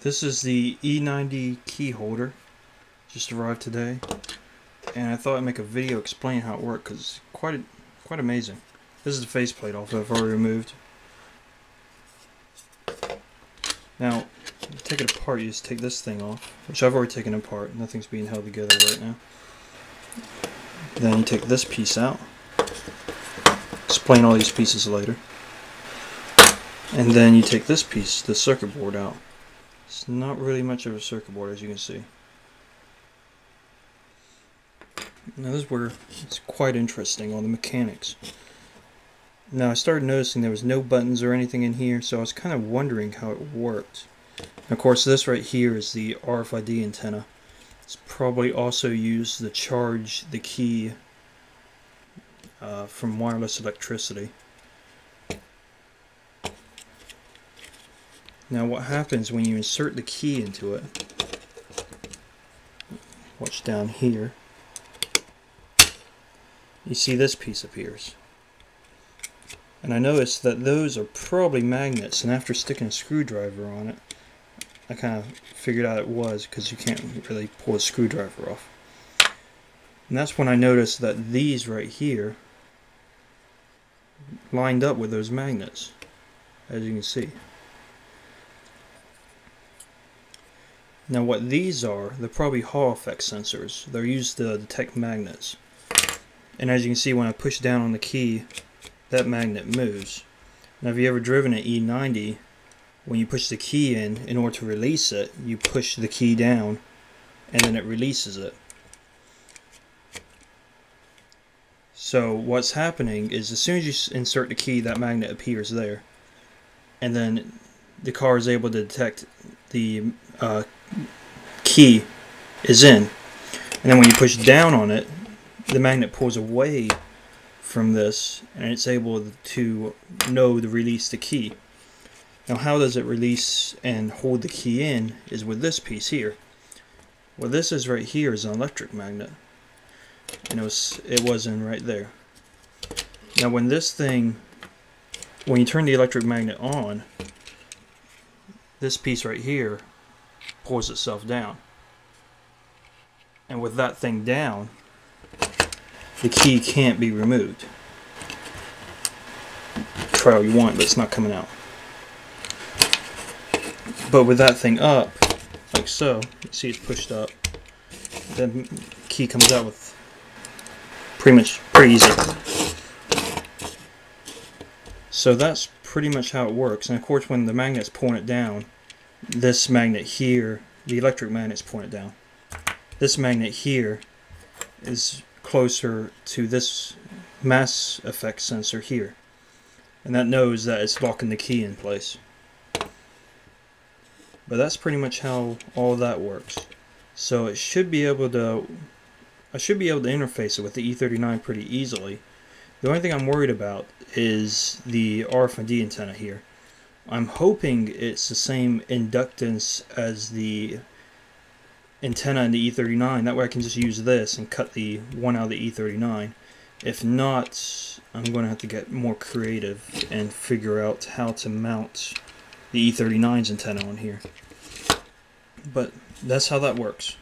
This is the E90 key holder, just arrived today, and I thought I'd make a video explaining how it works because it's quite amazing. This is the faceplate off that I've already removed. Now, to take it apart, you just take this thing off, which I've already taken apart. Nothing's being held together right now. Then you take this piece out. Explain all these pieces later. And then you take this piece, the circuit board, out. It's not really much of a circuit board, as you can see. Now this is where it's quite interesting on the mechanics. Now I started noticing there was no buttons or anything in here, so I was kind of wondering how it worked. And of course this right here is the RFID antenna. It's probably also used to charge the key from wireless electricity. Now what happens when you insert the key into it, watch down here, you see this piece appears. And I noticed that those are probably magnets, and after sticking a screwdriver on it, I kind of figured out it was, because you can't really pull a screwdriver off. And that's when I noticed that these right here lined up with those magnets, as you can see. Now what these are, they're probably Hall effect sensors. They're used to detect magnets. And as you can see, when I push down on the key, that magnet moves. Now if you ever driven an E90, when you push the key in order to release it, you push the key down and then it releases it. So what's happening is as soon as you insert the key, that magnet appears there. And then the car is able to detect the key is in. And then when you push down on it, the magnet pulls away from this and it's able to know to release the key. Now how does it release and hold the key in is with this piece here. What this is right here is an electric magnet. And it was in right there. Now when you turn the electric magnet on, this piece right here pulls itself down. And with that thing down, the key can't be removed. Try all you want, but it's not coming out. But with that thing up, like so, you see it's pushed up, the key comes out with pretty easy. So that's pretty much how it works. And of course when the magnet's pulling it down, this magnet here, the electric magnet's pulling it down. This magnet here is closer to this mass effect sensor here. And that knows that it's locking the key in place. But that's pretty much how all that works. So it should be able to, I should be able to interface it with the E39 pretty easily. The only thing I'm worried about is the RFID antenna here. I'm hoping it's the same inductance as the antenna in the E39. That way I can just use this and cut the one out of the E39. If not, I'm going to have to get more creative and figure out how to mount the E39's antenna on here. But that's how that works.